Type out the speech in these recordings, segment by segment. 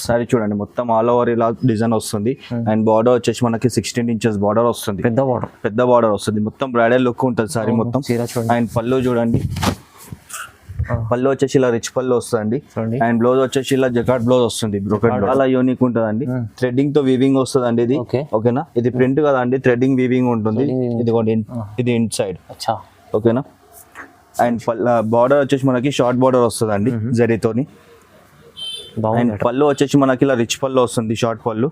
Sorry చూడండి మొత్తం all over ఇలా డిజైన్ వస్తుంది అండ్ బార్డర్ వచ్చేసి మనకి 16 ఇంచెస్ బార్డర్ వస్తుంది, పెద్ద బార్డర్ వస్తుంది, మొత్తం బ్రైడల్ లుక్ ఉంటుంది సారీ మొత్తం. అండ్ పళ్ళు చూడండి, పళ్ళు వచ్చేసి ఇలా రిచ్ పళ్ళు వస్తుంది అండ్ బ్లౌజ్ వచ్చేసి ఇలా జకాట్ బ్లౌజ్ వస్తుంది, బ్రోకెట్ చాలా యూనిక్ ఉంటుంది అండి. థ్రెడ్డింగ్ తో వీవింగ్ వస్తుంది అండి ఇది, ఓకేనా. ఇది ప్రింట్ కదా అండి, థ్రెడ్డింగ్ వీవింగ్ ఉంటుంది. ఇది ఇన్ సైడ్, ఓకేనా. అండ్ బార్డర్ వచ్చేసి మనకి షార్ట్ బార్డర్ వస్తుంది అండి జరీతోని. అండ్ పళ్ళు వచ్చేసి మనకి ఇలా రిచ్ పళ్ళు వస్తుంది, షార్ట్ పళ్ళు.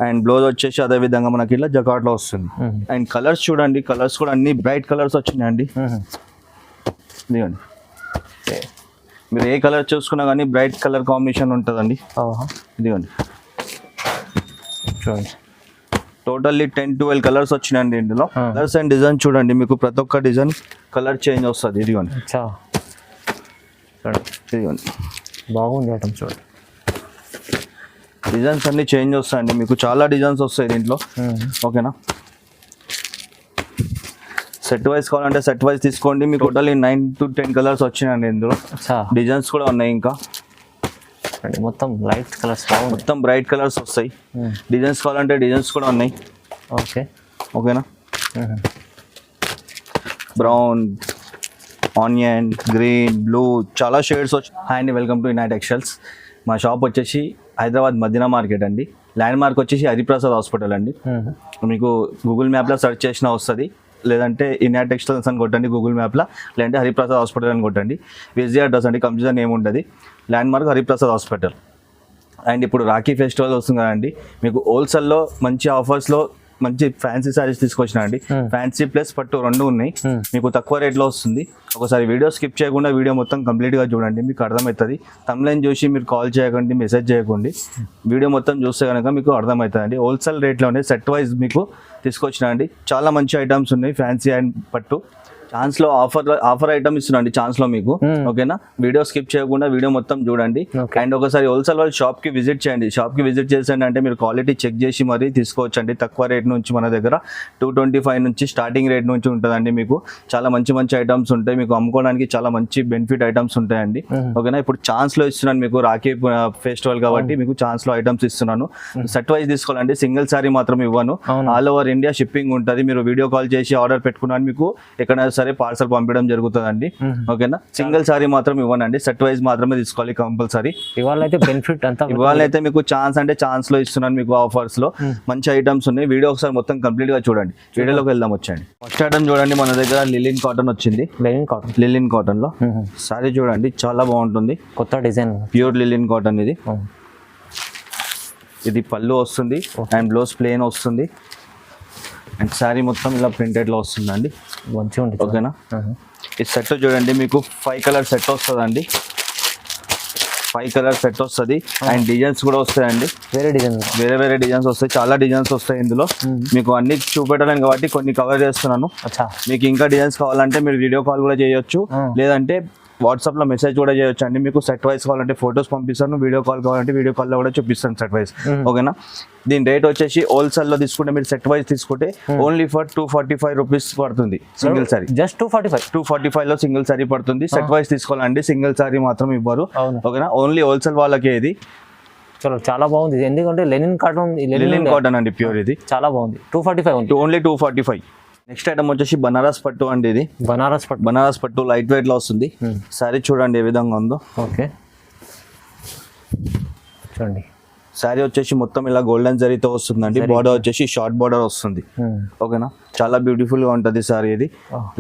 అండ్ బ్లౌజ్ వచ్చేసి అదే విధంగా మనకి ఇలా జకాట్ లో వస్తుంది. అండ్ కలర్స్ చూడండి, కలర్స్ కూడా అన్ని బ్రైట్ కలర్స్ వచ్చినాయండి. ఇదిగోండి, మీరు ఏ కలర్ చూసుకున్నా కానీ బ్రైట్ కలర్ కాంబినేషన్ ఉంటుందండి. ఇదిగోండి చూడండి, టోటల్లీ 10-12 కలర్స్ వచ్చినాయండి ఇందులో. కలర్స్ అండ్ డిజైన్ చూడండి, మీకు ప్రతి ఒక్క డిజైన్ కలర్ చేంజ్ వస్తుంది. ఇదిగోండి ఇదిగోండి, బాగుంది ఐటమ్ చూడండి. డిజైన్స్ అన్ని చేంజ్ వస్తాయండి, మీకు చాలా డిజైన్స్ వస్తాయి దీంట్లో, ఓకేనా. సెట్ వైజ్ కావాలంటే సెట్ వైజ్ తీసుకోండి. మీకు టోటల్లీ 9 to 10 కలర్స్ వచ్చినాయండి ఇందులో. డిజైన్స్ కూడా ఉన్నాయి, ఇంకా మొత్తం లైట్ కలర్స్, మొత్తం బ్రైట్ కలర్స్ వస్తాయి. డిజైన్స్ కావాలంటే డిజైన్స్ కూడా ఉన్నాయి, ఓకేనా. బ్రౌన్, ఆనియన్, గ్రీన్, బ్లూ, చాలా షేడ్స్ వచ్చి. హాయ్ అండి, వెల్కమ్ టు ఇనాయట్ టెక్స్టైల్స్. మా షాప్ వచ్చేసి హైదరాబాద్ మదీనా మార్కెట్ అండి. ల్యాండ్ మార్క్ వచ్చేసి హరిప్రసాద్ హాస్పిటల్ అండి. మీకు గూగుల్ మ్యాప్లో సెర్చ్ చేసినా వస్తుంది, లేదంటే ఇనాయట్ టెక్స్టైల్స్ అని కొట్టండి గూగుల్ మ్యాప్లో, లేదంటే హరిప్రసాద్ హాస్పిటల్ అని కొట్టండి. విజయ అడ్రస్ అండి, కన్ఫ్యూజన్ ఏమి ఉండదు. Land mark Hariprasad hospital. And ఇప్పుడు రాఖీ ఫెస్టివల్ వస్తుంది కదండి, మీకు హోల్సేల్లో మంచి ఆఫర్స్లో మంచి ఫ్యాన్సీ సారీస్ తీసుకొచ్చిన అండి. ఫ్యాన్సీ ప్లస్ పట్టు రెండు ఉన్నాయి, మీకు తక్కువ రేట్లో వస్తుంది. ఒకసారి వీడియో స్కిప్ చేయకుండా వీడియో మొత్తం కంప్లీట్గా చూడండి, మీకు అర్థమవుతుంది. తమ్లైన్ చూసి మీరు కాల్ చేయకండి, మెసేజ్ చేయకండి, వీడియో మొత్తం చూస్తే కనుక మీకు అర్థమవుతుంది. హోల్సేల్ రేట్లోనే సెట్ వైజ్ మీకు తీసుకొచ్చిన అండి. చాలా మంచి ఐటమ్స్ ఉన్నాయి, ఫ్యాన్సీ అండ్ పట్టు. ఛాన్స్లో ఆఫర్ ఐటమ్ ఇస్తున్నాండి ఛాన్స్లో మీకు, ఓకేనా. వీడియో స్కిప్ చేయకుండా వీడియో మొత్తం చూడండి. అండ్ ఒకసారి హోల్సేల్ వాళ్ళ షాప్కి విజిట్ చేయండి. షాప్కి విజిట్ చేసండి అంటే మీరు క్వాలిటీ చెక్ చేసి మరీ తీసుకోవచ్చండి. తక్కువ రేట్ నుంచి మన దగ్గర 225 నుంచి స్టార్టింగ్ రేట్ నుంచి ఉంటుందండి. మీకు చాలా మంచి మంచి ఐటమ్స్ ఉంటాయి, మీకు అమ్ముకోవడానికి చాలా మంచి బెనిఫిట్ ఐటమ్స్ ఉంటాయండి, ఓకేనా. ఇప్పుడు ఛాన్స్లో ఇస్తున్నాను మీకు, రాఖీ ఫెస్టివల్ కాబట్టి మీకు ఛాన్స్లో ఐటమ్స్ ఇస్తున్నాను. సెట్ వైజ్ తీసుకోవాలండి, సింగిల్ సారీ మాత్రం ఇవ్వను. ఆల్ ఓవర్ ఇండియా షిప్పింగ్ ఉంటుంది. మీరు వీడియో కాల్ చేసి ఆర్డర్ పెట్టుకున్నాను, మీకు ఎక్కడైనా సరే పార్సల్ పంపించడం జరుగుతుందండి, ఓకేనా. సింగిల్ సారీ మాత్రం ఇవ్వనండి, సెట్ వైజ్ మాత్రమే తీసుకోవాలి కంపల్సరీ. ఇవాళైతే బెనిఫిట్ అంతా, ఇవాళైతే మీకు ఛాన్స్ అంటే ఛాన్స్ లో ఇస్తున్నాను మీకు, ఆఫర్స్ లో మంచి ఐటమ్స్ ఉన్నాయి. వీడియో ఒకసారి మొత్తం కంప్లీట్ గా చూడండి. వీడియోలోకి వెళ్దాం, వచ్చండి. ఫస్ట్ ఐటమ్ చూడండి, మన దగ్గర లిలిన్ కాటన్ వచ్చింది. లిలిన్ కాటన్ లో సారీ చూడండి, చాలా బాగుంటుంది, కొత్త డిజైన్, ప్యూర్ లిలిన్ కాటన్. ఇది పళ్ళు వస్తుంది అండ్ బ్లౌజ్ ప్లేన్ వస్తుంది అండ్ శారీ మొత్తం ఇలా ప్రింటెడ్ లో వస్తుందండి, మంచిగా ఉంటుంది, ఓకేనా. ఈ సెట్ చూడండి, మీకు 5 కలర్ సెట్ వస్తుందండి. 5 కలర్ సెట్ వస్తుంది అండ్ డిజైన్స్ కూడా వస్తాయండి, వేరే డిజైన్స్ వస్తాయి, చాలా డిజైన్స్ వస్తాయి ఇందులో. మీకు అన్ని చూపెట్టలేను కాబట్టి కొన్ని కవర్ చేస్తున్నాను. మీకు ఇంకా డిజైన్స్ కావాలంటే మీరు వీడియో కాల్ కూడా చేయొచ్చు, లేదంటే వాట్సాప్ లో మెసేజ్ కూడా చేయొచ్చు అండి. మీకు సెట్ వైజ్ కావాలంటే ఫొటోస్ పంపిస్తాను, వీడియో కాల్ కావాలంటే వీడియో కాల్ లో కూడా చూపిస్తాను సెట్ వైజ్, ఓకేనా. దీని రేట్ వచ్చేసి హోల్సేల్ లో తీసుకుంటే మీరు సెట్ వైజ్ తీసుకుంటే ఓన్లీ ఫర్ 245 రూపీస్ పడుతుంది సింగిల్ సారీ. జస్ట్ 245 లో సింగిల్ సారీ పడుతుంది. సెట్ వైజ్ తీసుకోవాలండి, సింగిల్ సారీ మాత్రం ఇవ్వరు, ఓకేనా. ఓన్లీ హోల్సేల్ వాళ్ళకే ఇది. చాలా బాగుంది, ఎందుకంటే లెనిన్ కాటన్ అండి, ప్యూర్. ఇది చాలా బాగుంది. 245 ఓన్లీ 245. నెక్స్ట్ ఐటమ్ వచ్చేసి బనారస్ పట్టు అండి. ఇది బనారస్ పట్టు లైట్ వెయిట్ లో వస్తుంది. సారీ చూడండి ఏ విధంగా ఉందో, ఓకే. చూడండి, సారీ వచ్చేసి మొత్తం ఇలా గోల్డెన్ జరీతో వస్తుందండి. బార్డర్ వచ్చేసి షార్ట్ బార్డర్ వస్తుంది, ఓకేనా. చాలా బ్యూటిఫుల్ గా ఉంటుంది సారీ. ఇది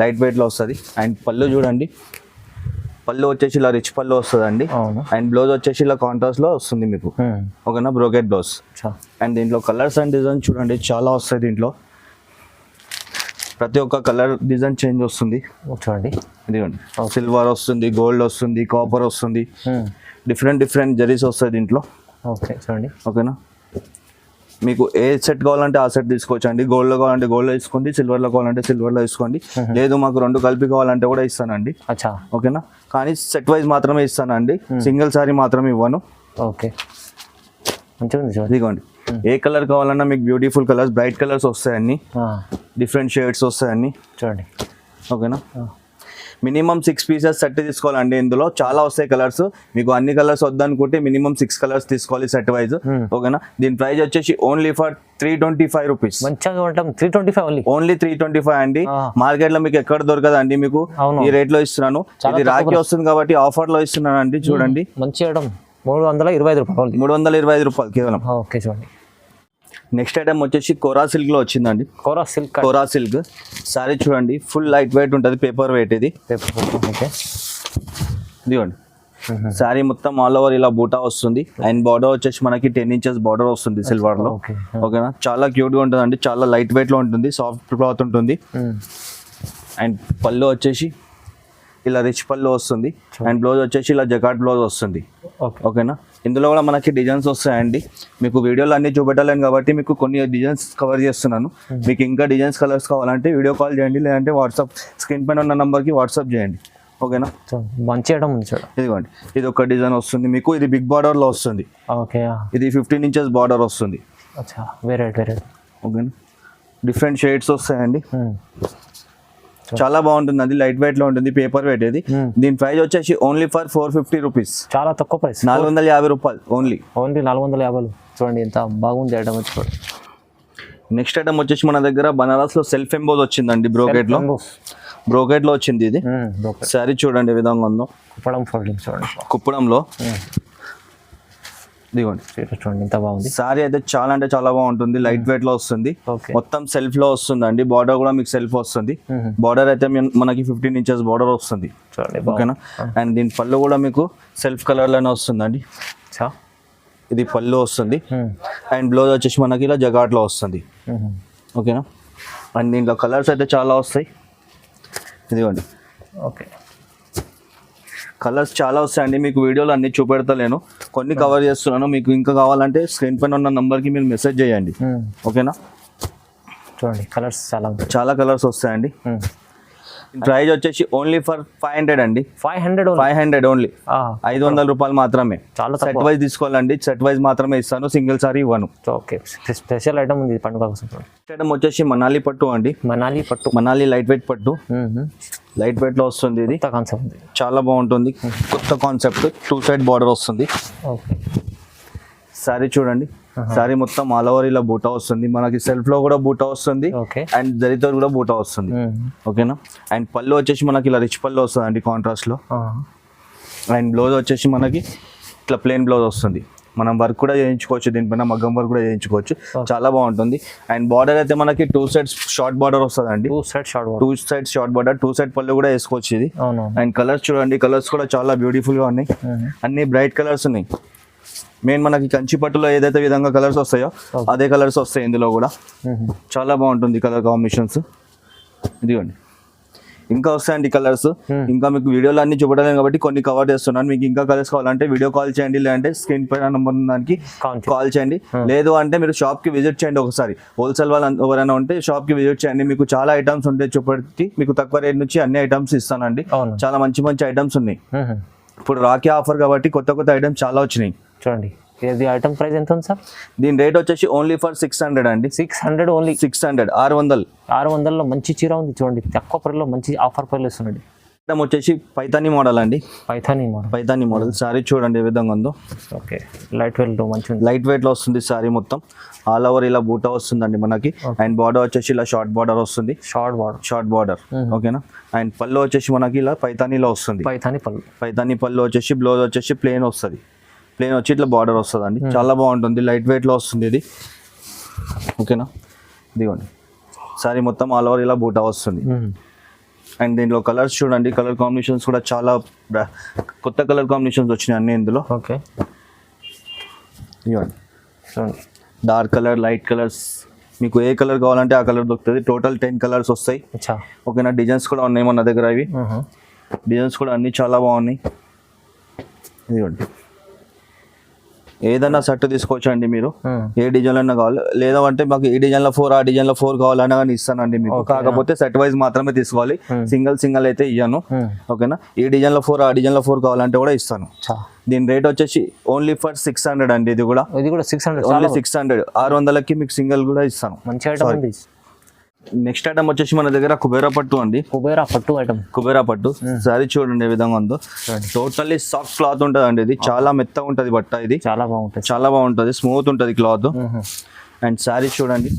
లైట్ వెయిట్ లో వస్తుంది. అండ్ పళ్ళు చూడండి, పళ్ళు వచ్చేసి ఇలా రిచ్ పళ్ళు వస్తుందండి. అండ్ బ్లౌజ్ వచ్చేసి ఇలా కాంట్రాస్ట్ లో వస్తుంది మీకు, ఓకేనా, బ్రోకెట్ బ్లౌజ్. అండ్ దీంట్లో కలర్స్ అండ్ డిజైన్ చూడండి చాలా వస్తాయి దీంట్లో. ప్రతి ఒక్క కలర్ డిజైన్ చేంజ్ వస్తుంది చూడండి. ఇదిగోండి, సిల్వర్ వస్తుంది, గోల్డ్ వస్తుంది, కాపర్ వస్తుంది, డిఫరెంట్ జరీస్ వస్తాయి దీంట్లో, ఓకే. చూడండి, ఓకేనా. మీకు ఏ సెట్ కావాలంటే ఆ సెట్ తీసుకోవచ్చు అండి. గోల్డ్ లో కావాలంటే గోల్డ్ లో తీసుకోండి, సిల్వర్ లో కావాలంటే సిల్వర్ లో తీసుకోండి, లేదు మాకు రెండు కలిపి కావాలంటే కూడా ఇస్తానండి, ఓకేనా. కానీ సెట్ వైజ్ మాత్రమే ఇస్తానండి, సింగిల్ సారీ మాత్రమే ఇవ్వను, ఓకే. మంచిగా ఉంది, ఇదిగోండి. ఏ కలర్ కావాలన్నా మీకు బ్యూటిఫుల్ కలర్స్, బ్రైట్ కలర్స్ వస్తాయన్ని, డిఫరెంట్ షేడ్స్ వస్తాయన్ని, చూడండి, ఓకేనా. మినిమం 6 పీసెస్ సెట్ తీసుకోవాలండి. ఇందులో చాలా వస్తాయి కలర్స్. మీకు అన్ని కలర్స్ వద్దనుకుంటే మినిమం 6 కలర్స్ తీసుకోవాలి సెట్ వైజ్. ఓకేనా. దీని ప్రైస్ వచ్చేసి ఓన్లీ ఫర్ 325 రూపీస్. మంచిగా ఉంటాం. 325 ఓన్లీ. ఓన్లీ 325 అండి. మార్కెట్ లో మీకు ఎక్కడ దొరకదు అండి. మీకు ఈ రేట్ లో ఇస్తున్నాను. ఇది రాఖీ వస్తుంది కాబట్టి ఆఫర్ లో ఇస్తున్నాను అండి. చూడండి మంచి ఐటమ్ 325 రూపాయలు. 325 రూపాయలు కేవలం. ఓకే చూడండి. నెక్స్ట్ ఐటమ్ వచ్చేసి కోరా సిల్క్ లో వచ్చిందండి. కోరా సిల్క్ సారీ చూడండి. ఫుల్ లైట్ వెయిట్ ఉంటుంది. పేపర్ వెయిట్ ఇది. ఓకే ఇదిగోండి. సారీ మొత్తం ఆల్ ఓవర్ ఇలా బూటా వస్తుంది. అండ్ బార్డర్ వచ్చేసి మనకి 10 ఇంచెస్ బార్డర్ వస్తుంది సిల్వర్ లో. ఓకేనా. చాలా క్యూట్ గా ఉంటుంది అండి. చాలా లైట్ వెయిట్ లో ఉంటుంది. సాఫ్ట్ క్లాత్ ఉంటుంది. అండ్ పళ్ళు వచ్చేసి ఇలా రిచ్ పళ్ళు వస్తుంది. అండ్ బ్లౌజ్ వచ్చేసి ఇలా జకాట్ బ్లౌజ్ వస్తుంది. ఓకేనా. ఇందులో కూడా మనకి డిజైన్స్ వస్తాయండి. మీకు వీడియోలో అన్ని చూపెట్టలేను కాబట్టి మీకు కొన్ని డిజైన్స్ కవర్ చేస్తున్నాను. మీకు ఇంకా డిజైన్స్ కలర్స్ కావాలంటే వీడియో కాల్ చేయండి, లేదంటే వాట్సాప్ స్క్రీన్ పైన ఉన్న నెంబర్కి వాట్సాప్ చేయండి. ఓకేనా. మంచి ఐటమ్ ఉంది. ఇదిగోండి. ఇది ఒక డిజైన్ వస్తుంది మీకు. ఇది బిగ్ బార్డర్ లో వస్తుంది. ఓకే. ఇది 15 ఇంచెస్ బార్డర్ వస్తుంది. వేరే ఓకేనా. డిఫరెంట్ షేడ్స్ వస్తాయండి. చాలా బాగుంటుంది. అది లైట్ వెయిట్ లో ఉంటుంది. పేపర్ వెయిట్ ఇది. దీని ప్రైస్ వచ్చేసి ఓన్లీ ఫర్ 450 రూపీస్. చాలా తక్కువ ప్రైస్. 450 రూపాయలు ఓన్లీ. 450. చూడండి ఎంత బాగుంది ఐటమ్ వచ్చి. నెక్స్ట్ ఐటమ్ వచ్చేసి మన దగ్గర బనారస్ లో సెల్ఫ్ ఎంబోజ్ వచ్చిందండి. బ్రోకెట్ లో వచ్చింది ఇది. సారీ చూడండి ఏ విధంగా ఉందో. కుప్పడం ఫోల్డింగ్ చూడండి. కుప్పడంలో ఇదిగోండి. చూడండి ఎంత బాగుంది. సారీ అయితే చాలా అంటే చాలా బాగుంటుంది. లైట్ వెయిట్ లో వస్తుంది. మొత్తం సెల్ఫ్ లో వస్తుంది అండి. బార్డర్ కూడా మీకు సెల్ఫ్ వస్తుంది. బార్డర్ అయితే మనకి 15 ఇంచెస్ బార్డర్ వస్తుంది. ఓకేనా. అండ్ దీని పళ్ళు కూడా మీకు సెల్ఫ్ కలర్ లోనే వస్తుందండి. ఇది పళ్ళు వస్తుంది. అండ్ బ్లౌజ్ వచ్చేసి మనకి ఇలా జగాట్ లో వస్తుంది. ఓకేనా. అండ్ దీంట్లో కలర్స్ అయితే చాలా వస్తాయి. ఇదిగోండి. ఓకే. కలర్స్ చాలా వస్తాయండి. మీకు వీడియోలో అన్ని చూపెడతలేను, కొన్ని కవర్ చేస్తున్నాను. మీకు ఇంకా కావాలంటే స్క్రీన్ పైన ఉన్న నంబర్కి మీరు మెసేజ్ చేయండి. ఓకేనా. చూడండి కలర్స్ చాలా కలర్స్ వస్తాయండి. ప్రైస్ వచ్చేసి ఓన్లీ ఫర్ 500 అండి. 500 ఓన్లీ. 500 రూపాయలు మాత్రమే. చాలా సెట్ వైజ్ తీసుకోవాలండి. సెట్ వైజ్ మాత్రమే ఇస్తాను. సింగిల్ సారీ ఇవ్వను. ఓకే. స్పెషల్ ఐటమ్ ఉంది పండుగ కోసం. ఐటమ్ వచ్చేసి మనాలి పట్టు అండి. మనాలి లైట్ వెయిట్ పట్టు. లైట్ వెయిట్ లో వస్తుంది. ఇది కాన్సెప్ట్ చాలా బాగుంటుంది. కొత్త కాన్సెప్ట్. 2 సైడ్ బార్డర్ వస్తుంది. సారీ చూడండి. సారీ మొత్తం ఆల్ ఓవర్ ఇలా బూటా వస్తుంది. మనకి సెల్ఫ్ లో కూడా బూటా వస్తుంది. అండ్ జరీతో కూడా బూటా వస్తుంది. ఓకేనా. అండ్ పళ్ళు వచ్చేసి మనకి ఇలా రిచ్ పళ్ళు వస్తుంది అండి కాంట్రాస్ట్ లో. అండ్ బ్లౌజ్ వచ్చేసి మనకి ఇట్లా ప్లెయిన్ బ్లౌజ్ వస్తుంది. మనం వర్క్ కూడా చేయించుకోవచ్చు. దీనిపైన మగ్గం వర్క్ కూడా చేయించుకోవచ్చు. చాలా బాగుంటుంది. అండ్ బార్డర్ అయితే మనకి 2 సైడ్స్ షార్ట్ బార్డర్ వస్తుంది అండి. 2 సైడ్ షార్ట్ బార్డర్. 2 సైడ్ పళ్ళు కూడా వేసుకోవచ్చు ఇది. అండ్ కలర్స్ చూడండి. కలర్స్ కూడా చాలా బ్యూటిఫుల్ గా ఉన్నాయి. అన్ని బ్రైట్ కలర్స్ ఉన్నాయి. మెయిన్ మనకి కంచి పట్టులో ఏదైతే విధంగా కలర్స్ వస్తాయో అదే కలర్స్ వస్తాయి ఇందులో కూడా. చాలా బాగుంటుంది కలర్ కాంబినేషన్స్. ఇదిగోండి. ఇంకా వస్తాయండి కలర్స్. ఇంకా మీకు వీడియోలో అన్ని చూపడలేదు కాబట్టి కొన్ని కవర్ చేస్తున్నాను. మీకు ఇంకా కలర్స్ కావాలంటే వీడియో కాల్ చేయండి, లేదంటే స్క్రీన్ పైన నెంబర్ దానికి కాల్ చేయండి. లేదు అంటే మీరు షాప్ కి విజిట్ చేయండి ఒకసారి. హోల్సేల్ వాళ్ళు ఎవరైనా ఉంటే షాప్ కి విజిట్ చేయండి. మీకు చాలా ఐటమ్స్ ఉంటాయి చూపెట్టి. మీకు తక్కువ రేట్ నుంచి అన్ని ఐటమ్స్ ఇస్తానండి. చాలా మంచి మంచి ఐటమ్స్ ఉన్నాయి. ఇప్పుడు రాఖీ ఆఫర్ కాబట్టి కొత్త ఐటమ్స్ చాలా వచ్చినాయి. చూడండి. ఇది ఐటమ్ ప్రైస్ ఎంత ఉంది సార్? దీని రేట్ వచ్చేసి ఓన్లీ ఫర్ 600 అండి. 600 ఓన్లీ. 600 లో మంచి చీర ఉంది చూడండి. తక్కువ ప్రైస్లో మంచి ఆఫర్ ప్రైస్ ఇస్తున్నాడు. ఐటమ్ వచ్చేసి పైతానీ మోడల్ అండి. పైతానీ మోడల్. సారీ చూడండి ఏ విధంగా ఉందో. ఓకే. లైట్ వెయిట్ లో మంచి లైట్ వెయిట్ లో వస్తుంది. సారీ మొత్తం ఆల్ ఓవర్ ఇలా బూటా వస్తుందండి మనకి. అండ్ బార్డర్ వచ్చేసి ఇలా షార్ట్ బార్డర్ వస్తుంది. Short border. ఓకేనా. అండ్ పళ్ళు వచ్చేసి మనకి ఇలా పైతానీలో వస్తుంది. పైతానీ పళ్ళు వచ్చేసి బ్లౌజ్ వచ్చేసి ప్లెయిన్ వస్తుంది. ప్లెయిన్ వచ్చి ఇట్లా బార్డర్ వస్తుంది అండి. చాలా బాగుంటుంది. లైట్ వెయిట్ లో వస్తుంది ఇది. ఓకేనా. ఇదిగోండి. సారీ మొత్తం ఆల్ ఓవర్ ఇలా బూటా వస్తుంది. అండ్ దీంట్లో కలర్స్ చూడండి. కలర్ కాంబినేషన్స్ కూడా చాలా కొత్త కలర్ కాంబినేషన్స్ వచ్చినాయి అన్ని ఇందులో. ఓకే. ఇవ్వండి. డార్క్ కలర్, లైట్ కలర్స్, మీకు ఏ కలర్ కావాలంటే ఆ కలర్ దొరుకుతుంది. టోటల్ 10 కలర్స్ వస్తాయి. ఓకేనా. డిజైన్స్ కూడా ఉన్నాయి మన దగ్గర. ఇవి డిజైన్స్ కూడా అన్ని చాలా బాగున్నాయి. ఇదిగోండి. ఏదైనా సెట్ తీసుకోవచ్చు అండి మీరు. ఏ డిజైన్ అయినా కావాలి. లేదా అంటే మాకు ఈ డిజైన్లో 4 ఆ డిజైన్లో 4 కావాలన్నా కానీ ఇస్తానండి మీకు. కాకపోతే సెట్ వైజ్ మాత్రమే తీసుకోవాలి. సింగిల్ అయితే ఇయ్యాను. ఓకేనా. ఈ డిజైన్లో 4 ఆ డిజైన్లో 4 కావాలంటే కూడా ఇస్తాను. దీని రేట్ వచ్చేసి ఓన్లీ ఫర్ 600 అండి. ఇది కూడా 600. ఓన్లీ 600. 600కి మీకు సింగిల్ కూడా ఇస్తాను. మంచి ఐటమ్ ఉంది. నెక్స్ట్ ఐటమ్ వచ్చేసి మన దగ్గర కుబేరా పట్టు అండి. కుబేరా పట్టు ఐటమ్. కుబేరా పట్టు సారీ చూడండి ఏ విధంగా ఉందో. టోటల్లీ సాఫ్ట్ క్లాత్ ఉంటుంది అండి. ఇది చాలా మెత్తగా ఉంటుంది బట్ట. ఇది చాలా బాగుంటుంది, చాలా బాగుంటుంది, స్మూత్ ఉంటుంది క్లాత్. అండ్ సారీ చూడండి,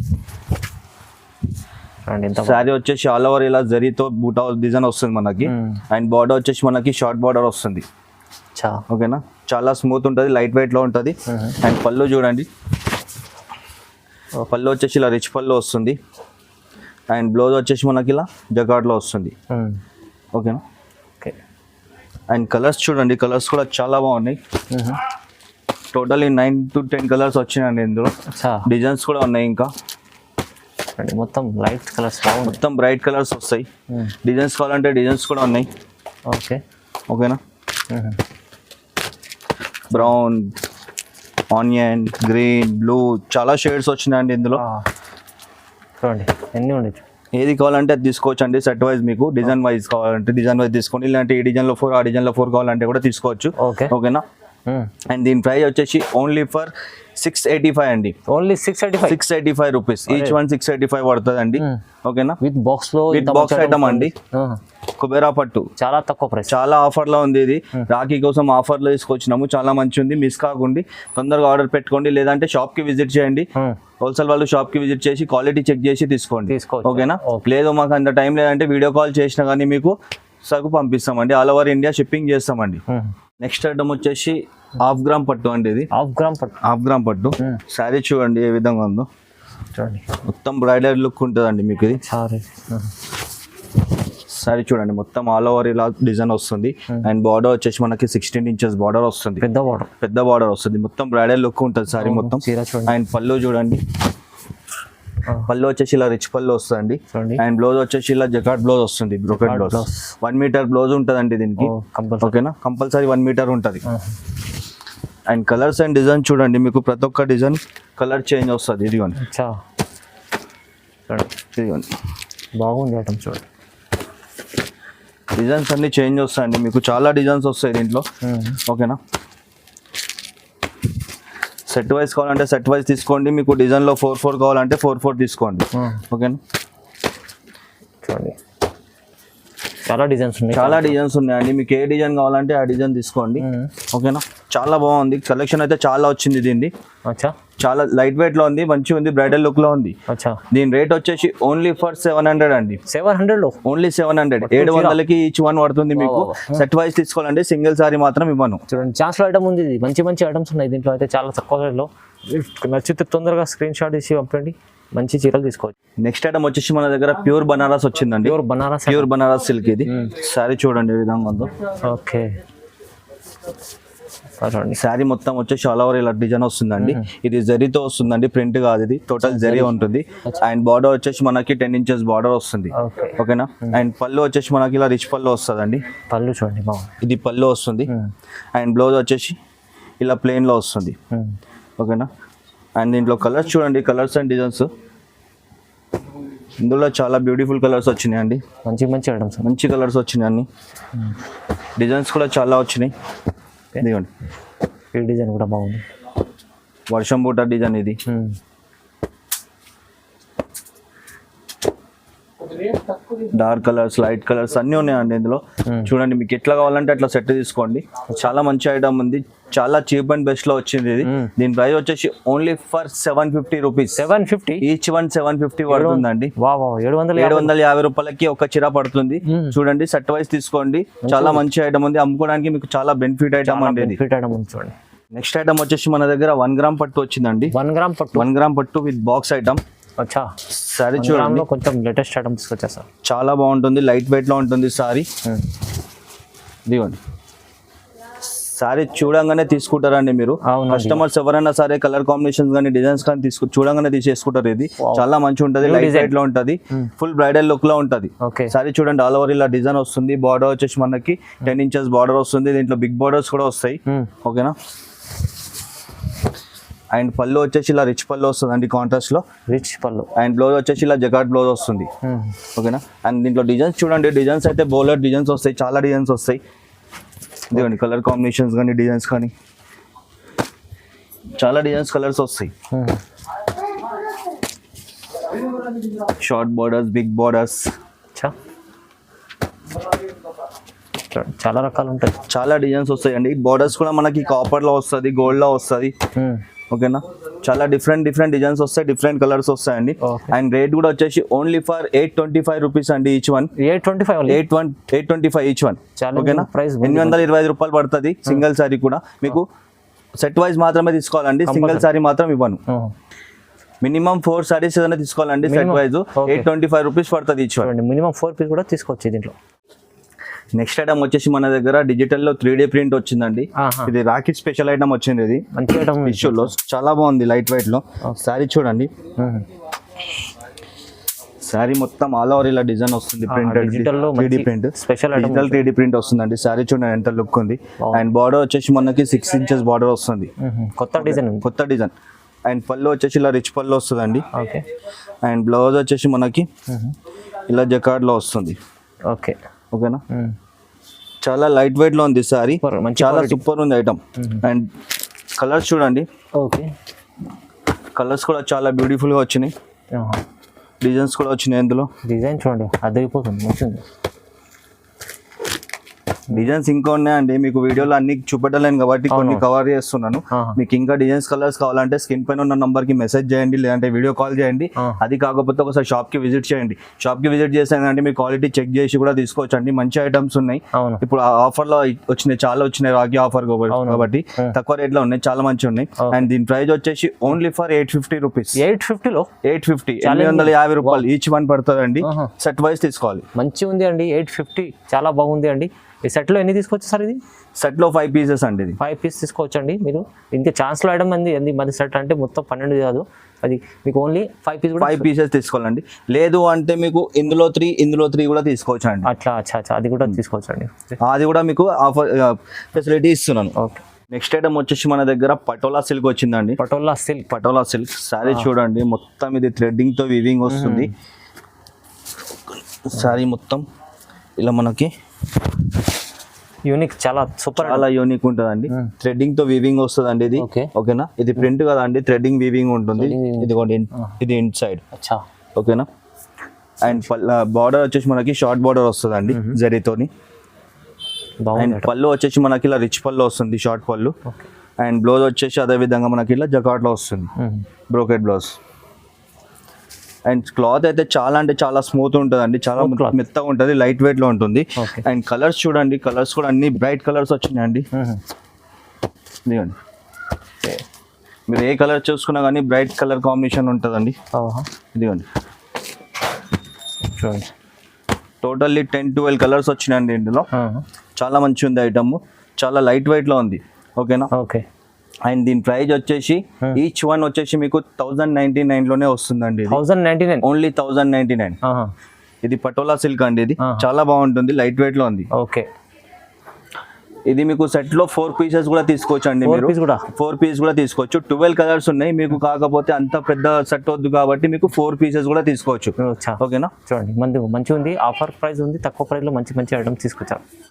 శారీ వచ్చేసి ఆల్ ఓవర్ ఇలా జరీతో బూటా డిజైన్ వస్తుంది మనకి. అండ్ బార్డర్ వచ్చేసి మనకి షార్ట్ బార్డర్ వస్తుంది. ఓకేనా, చాలా స్మూత్ ఉంటుంది, లైట్ వెయిట్ లో ఉంటుంది. అండ్ పళ్ళు చూడండి, పళ్ళు వచ్చేసి ఇలా రిచ్ పళ్ళు వస్తుంది. అండ్ బ్లౌజ్ వచ్చేసి మనకి ఇలా జకార్డ్లో వస్తుంది. ఓకేనా. అండ్ కలర్స్ చూడండి, కలర్స్ కూడా చాలా బాగున్నాయి. టోటల్లీ 9 to 10 కలర్స్ వచ్చినాయండి ఇందులో. డిజైన్స్ కూడా ఉన్నాయి, ఇంకా మొత్తం లైట్ కలర్స్, మొత్తం బ్రైట్ కలర్స్ వస్తాయి. డిజైన్స్ కావాలంటే డిజైన్స్ కూడా ఉన్నాయి. ఓకేనా. బ్రౌన్, ఆనియన్, గ్రీన్, బ్లూ చాలా షేడ్స్ వచ్చినాయండి ఇందులో. చూడండి ఎన్ని ఉండొచ్చు, ఏది కావాలంటే అది తీసుకోవచ్చు అండి. సెట్ వైజ్ మీకు డిజైన్ వైజ్ కావాలంటే డిజైన్ వైజ్ తీసుకోండి, ఇలాంటి ఈ డిజైన్లో 4 ఆ డిజైన్లో 4 కావాలంటే కూడా తీసుకోవచ్చు. ఓకేనా. అండ్ దీని ప్రైస్ వచ్చేసి ఓన్లీ ఫర్ 685 అండి. Only 685 rupees. ఈచ్ వన్ 685 పడుతుంది అండి. ఓకేనా. విత్ బాక్స్ లో, విత్ బాక్స్ ఐటమ్ అండి. కుబేరా పట్టు చాలా తక్కువ ప్రైస్, చాలా ఆఫర్ లో ఉంది. ఇది రాఖీ కోసం ఆఫర్ లో తీసుకొచ్చినాము, చాలా మంచి ఉంది. మిస్ కాకుండా తొందరగా ఆర్డర్ పెట్టుకోండి, లేదంటే షాప్ కి విజిట్ చేయండి. హోల్సేల్ వాళ్ళు షాప్ కి విజిట్ చేసి క్వాలిటీ చెక్ చేసి తీసుకోండి. ఓకేనా. లేదు మాకు అంత టైం లేదంటే వీడియో కాల్ చేసినా కానీ మీకు సరుకు పంపిస్తామండి. ఆల్ ఓవర్ ఇండియా షిప్పింగ్ చేస్తామండి. నెక్స్ట్ ఐటమ్ వచ్చేసి హాఫ్ గ్రామ్ పట్టు అండి. ఇది హాఫ్ గ్రామ్ పట్టు. శారీ చూడండి ఏ విధంగా ఉందో. చూడండి మొత్తం బ్రైడల్ లుక్ ఉంటుందండి మీకు. ఇది శారీ చూడండి, మొత్తం ఆల్ ఓవర్ ఇలా డిజైన్ వస్తుంది. అండ్ బార్డర్ వచ్చేసి మనకి 16 inches బార్డర్ వస్తుంది, పెద్ద బార్డర్ వస్తుంది. మొత్తం బ్రైడల్ లుక్ ఉంటుంది శారీ మొత్తం. అండ్ పళ్ళు చూడండి, పళ్ళు వచ్చేసి ఇలా రిచ్ పళ్ళు వస్తుంది. అండ్ బ్లౌజ్ వచ్చేసి ఇలా జకార్డ్ బ్లౌజ్ వస్తుంది, బ్రోకెట్ బ్లౌజ్. 1 meter బ్లౌజ్ ఉంటుందండి దీనికి. ఓకేనా, కంపల్సరీ 1 meter ఉంటుంది. అండ్ కలర్స్ అండ్ డిజైన్ చూడండి, మీకు ప్రతి ఒక్క డిజైన్ కలర్ చేంజ్ వస్తుంది. ఇదిగోండి, ఇదిగోండి, బాగుంది ఐటమ్. చూడండి డిజైన్స్ అన్ని చేంజ్ వస్తాయండి, మీకు చాలా డిజైన్స్ వస్తాయి దీంట్లో. ఓకేనా. సెట్ వైజ్ కావాలంటే సెట్ వైజ్ తీసుకోండి, మీకు డిజైన్లో 4 కావాలంటే 4 తీసుకోండి. ఓకేనా. చూడండి చాలా డిజైన్స్ ఉన్నాయండి, మీకు ఏ డిజైన్ కావాలంటే ఆ డిజైన్ తీసుకోండి. ఓకేనా. చాలా బాగుంది, కలెక్షన్ అయితే చాలా వచ్చింది దీన్ని. చాలా లైట్ వెయిట్ లో ఉంది, మంచిగా ఉంది, బ్రైడల్ లుక్ లో ఉంది. దీని రేట్ వచ్చేసి ఓన్లీ ఫర్ 700 అండి. 700 లో ఓన్లీ 700. 700కి ఈచ్ వన్ పడుతుంది మీకు. సెట్ వైజ్ తీసుకోవాలంటే సింగిల్ సారీ మాత్రం ఇవ్వను. చూడండి ఛాన్స్ లో ఐటమ్ ఉంది, మంచి ఐటమ్స్ ఉన్నాయి దీంట్లో అయితే చాలా తక్కువ రేట్లో. నచ్చితే తొందరగా స్క్రీన్ షాట్ తీసి పంపండి, మంచి చీరలు తీసుకోవచ్చు. నెక్స్ట్ ఐటమ్ వచ్చేసి మన దగ్గర ప్యూర్ బనారస్ వచ్చిందండి. Pure Banaras silk. ఇది సారీ చూడండి ఏ విధంగా ఉందో. ఓకే, శారీ మొత్తం వచ్చేసి ఆల్ ఓవర్ ఇలా డిజైన్ వస్తుందండి. ఇది జరీతో వస్తుందండి, ప్రింట్ కాదు, ఇది టోటల్ జరీ ఉంటుంది. అండ్ బార్డర్ వచ్చేసి మనకి 10 inches బార్డర్ వస్తుంది. ఓకేనా. అండ్ పళ్ళు వచ్చేసి మనకి ఇలా రిచ్ పళ్ళు వస్తుందండి. పళ్ళు చూడండి బాగుంది, ఇది పళ్ళు వస్తుంది. అండ్ బ్లౌజ్ వచ్చేసి ఇలా ప్లెయిన్ లో వస్తుంది. ఓకేనా. అండ్ దీంట్లో కలర్స్ చూడండి, కలర్స్ అండ్ డిజైన్స్ ఇందులో చాలా బ్యూటిఫుల్ కలర్స్ వచ్చినాయి అండి. మంచి ఐటమ్స్, మంచి కలర్స్ వచ్చినాయి అన్ని. డిజైన్స్ కూడా చాలా వచ్చినాయి. ఇదిగోండి, ఈ డిజైన్ కూడా బాగుంది, వర్షం బూట డిజైన్. ఇది డార్క్ కలర్స్, లైట్ కలర్స్ అన్నీ ఉన్నాయండి ఇందులో. చూడండి మీకు ఎట్లా కావాలంటే అట్లా సెట్ తీసుకోండి. చాలా మంచి ఐటమ్ ఉంది, చాలా చీప్ అండ్ బెస్ట్ లో వచ్చింది ఇది. దీని ప్రైస్ వచ్చేసి only for 750 rupees. 750 each one 750 పడుతుందండి. 750 రూపాయలకి ఒక చీర పడుతుంది. చూడండి సెట్ వైజ్ తీసుకోండి, చాలా మంచి ఐటమ్ ఉంది, అమ్ముకోవడానికి మీకు చాలా బెనిఫిట్ ఐటమ్ అండి ఇది. చూడండి నెక్స్ట్ ఐటమ్ వచ్చేసి మన దగ్గర 1 గ్రామ్ పట్టు వచ్చిందండి. 1 గ్రామ్ పట్టు విత్ బాక్స్ ఐటమ్. సారీ చూడండి, కొంచెం లేటెస్ట్ ఐటమ్ తీసుకొచ్చేసారు, చాలా బాగుంటుంది, లైట్ వెయిట్ లో ఉంటుంది సారీ. ఇదిగోండి, సారీ చూడంగానే తీసుకుంటారండి మీరు. కస్టమర్స్ ఎవరైనా సరే కలర్ కాంబినేషన్స్ కానీ డిజైన్స్ కానీ చూడంగానే తీసేసుకుంటారు. ఇది చాలా మంచి ఉంటది, లైట్ వెయిట్ లో ఉంటది, ఫుల్ బ్రైడల్ లుక్ లో ఉంటది. సారీ చూడండి ఆల్ ఓవర్ ఇలా డిజైన్ వస్తుంది. బార్డర్ వచ్చేసి మనకి 10 inches బార్డర్ వస్తుంది. దీంట్లో బిగ్ బార్డర్స్ కూడా వస్తాయి. ఓకేనా. అండ్ పళ్ళు వచ్చేసి ఇలా రిచ్ పళ్ళు వస్తుంది అండి, కాంట్రాస్ట్ లో రిచ్ పళ్ళు. అండ్ బ్లౌజ్ వచ్చేసి ఇలా జకార్డ్ బ్లౌజ్ వస్తుంది. ఓకేనా. అండ్ దీంట్లో డిజైన్స్ చూడండి, డిజైన్స్ అయితే బౌలర్ డిజైన్స్ వస్తాయి, చాలా డిజైన్స్ వస్తాయి. ఇదిగోండి కలర్ కాంబినేషన్స్ కానీ డిజైన్స్ కానీ చాలా డిజైన్స్ కలర్స్ వస్తాయి. షార్ట్ బార్డర్స్, బిగ్ బార్డర్స్, అచ్చా చూడండి చాలా రకాలు ఉంటాయి. చాలా డిజైన్స్ వస్తాయండి. బార్డర్స్ కూడా మనకి కాపర్ లో వస్తుంది, గోల్డ్ లో వస్తుంది. ఓకేనా, చాలా డిఫరెంట్ డిజైన్స్ వస్తాయి, డిఫరెంట్ కలర్స్ వస్తాయండి. అండ్ రేట్ కూడా వచ్చేసి ఓన్లీ ఫర్ 825 రూపీస్ అండి ఈచ్ వన్. 825 each one. ఓకేనా, ప్రైస్ 825 రూపాయలు పడుతుంది. సింగిల్ సారీ కూడా మీకు సెట్ వైజ్ మాత్రమే తీసుకోవాలండి, సింగిల్ సారీ మాత్రం ఇవ్వను. మినిమం 4 సారీస్ ఏదైనా తీసుకోవాలండి సెట్ వైజ్. 825 రూపీస్ పడుతుంది ఈచ్ వన్. మినిమం 4 పీస్ కూడా తీసుకోవచ్చు దీంట్లో. నెక్స్ట్ ఐటమ్ వచ్చేసి మన దగ్గర డిజిటల్ లో 3D ప్రింట్ వచ్చిందండి. ఇది రాఖీ స్పెషల్ ఐటమ్ వచ్చింది. ఇది మంచి ఐటమ్ టిష్యూలో చాలా బాగుంది, లైట్ వెయిట్ లో. సారీ చూడండి, సారీ మొత్తం ఆల్ ఓవర్ ఇలా డిజైన్ వస్తుంది. ప్రింటెడ్ డిజిటల్ లో 3D print, special digital 3D print వస్తుందండి. సారీ చూడండి ఎంత లుక్ ఉంది. అండ్ బార్డర్ వచ్చేసి మనకి 6 ఇంచెస్ బార్డర్ వస్తుంది. కొత్త డిజైన్. అండ్ పళ్ళు వచ్చేసి ఇలా రిచ్ పళ్ళు వస్తుందండి. అండ్ బ్లౌజ్ వచ్చేసి మనకి ఇలా జకార్డ్ లో వస్తుంది. ఓకేనా, చాలా లైట్ వెయిట్ లో ఉంది సారీ, చాలా సూపర్ ఉంది ఐటమ్. అండ్ కలర్స్ చూడండి, కలర్స్ కూడా చాలా బ్యూటిఫుల్ గా వచ్చినాయి. డిజైన్స్ కూడా వచ్చినాయి. ఇందులో డిజైన్ చూడండి అదిరిపోతుంది, మంచిది. డిజైన్స్ ఇంకా ఉన్నాయండి, మీకు వీడియోలో అన్ని చూపెట్టలేను కాబట్టి కొన్ని కవర్ చేస్తున్నాను. మీకు ఇంకా డిజైన్స్ కలర్స్ కావాలంటే స్క్రీన్ పైన ఉన్న నంబర్ కి మెసేజ్ చేయండి, లేదంటే వీడియో కాల్ చేయండి. అది కాకపోతే ఒకసారి షాప్ కి విజిట్ చేయండి. షాప్ కి విజిట్ చేస్తే మీ క్వాలిటీ చెక్ చేసి కూడా తీసుకోవచ్చు అండి. మంచి ఐటమ్స్ ఉన్నాయి. ఇప్పుడు ఆఫర్ లో వచ్చినాయి, చాలా వచ్చినాయి రాఖీ ఆఫర్ కాబట్టి తక్కువ రేట్ లో ఉన్నాయి, చాలా మంచి ఉన్నాయి. అండ్ దీని ప్రైస్ వచ్చేసి ఓన్లీ ఫర్ 850 రూపీస్. 850 రూపాయలు ఈచ్ వన్ పడుతుంది అండి. సెట్ వైజ్ తీసుకోవాలి. మంచి ఉంది అండి, 850 చాలా బాగుంది అండి. ఈ సెట్ లో ఎన్ని తీసుకోవచ్చు సార్? ఇది సెట్ లో 5 పీసెస్ అండి. ఇది 5 పీస్ తీసుకోవచ్చు అండి మీరు. ఇంకా ఛాన్స్ లో ఐటమ్ అంది మన సెట్ అంటే మొత్తం 12 కాదు, అది మీకు ఓన్లీ 5 పీస్. 5 పీసెస్ తీసుకోవాలండి. లేదు అంటే మీకు ఇందులో 3 కూడా తీసుకోవచ్చు అండి. అట్లా అది కూడా తీసుకోవచ్చు అండి. అది కూడా మీకు ఆఫర్ ఫెసిలిటీ ఇస్తున్నాను. ఓకే, నెక్స్ట్ ఐటమ్ వచ్చేసి మన దగ్గర పటోలా సిల్క్ వచ్చిందండి. పటోలా సిల్క్ సారీ చూడండి, మొత్తం ఇది థ్రెడ్డింగ్ తో వీవింగ్ వస్తుంది. సారీ మొత్తం ఇలా మనకి యూనిక్, చాలా సూపర్, చాలా యూనిక్ ఉంటుందండి. థ్రెడ్డింగ్ తో వీవింగ్ వస్తుందండి ఇది. ఓకేనా, ఇది ప్రింట్ కదా అండి, థ్రెడ్డింగ్ వీవింగ్ ఉంటుంది. ఇది ఇన్ సైడ్. ఓకేనా, అండ్ బార్డర్ వచ్చేసి మనకి షార్ట్ బార్డర్ వస్తుందండి జరీతోని. అండ్ పళ్ళు వచ్చేసి మనకి ఇలా రిచ్ పళ్ళు వస్తుంది, షార్ట్ పళ్ళు. అండ్ బ్లౌజ్ వచ్చేసి అదే విధంగా మనకి ఇలా జకార్డ్ లో వస్తుంది, బ్రోకెట్ బ్లౌజ్. అండ్ క్లాత్ అయితే చాలా అంటే చాలా స్మూత్ ఉంటుందండి, చాలా మెత్తగా ఉంటుంది, లైట్ వెయిట్ లో ఉంటుంది. అండ్ కలర్స్ చూడండి, కలర్స్ కూడా అన్ని బ్రైట్ కలర్స్ వచ్చినాయండి. ఇదిగోండి, మీరు ఏ కలర్ చూసుకున్నా కానీ బ్రైట్ కలర్ కాంబినేషన్ ఉంటుందండి. ఇదిగోండి చూడండి, టోటల్లీ 10-12 కలర్స్ వచ్చినాయండి ఇందులో. చాలా మంచి ఉంది ఐటమ్, చాలా లైట్ వెయిట్ లో ఉంది. ఓకేనా, అండ్ దీని ప్రైస్ వచ్చేసి ఈచ్ వన్ వచ్చేసి మీకు 1099 లోనే వస్తుందండి. 1099 ఓన్లీ 1099. ఇది పటోలా సిల్క్ అండి, ఇది చాలా బాగుంటుంది, లైట్ వెయిట్ లో ఉంది. ఇది మీకు సెట్ లో 4 పీసెస్ కూడా తీసుకోవచ్చు అండి. మీరు 4 పీస్ కూడా తీసుకోవచ్చు. 12 కలర్స్ ఉన్నాయి మీకు, కాకపోతే అంత పెద్ద సెట్ వద్దు కాబట్టి మీకు 4 పీసెస్ కూడా తీసుకోవచ్చు. ఓకేనా, చూడండి మంచిగా ఉంది, ఆఫర్ ప్రైస్ ఉంది, తక్కువ ప్రైస్ లో మంచి ఐటమ్స్ తీసుకొచ్చారు.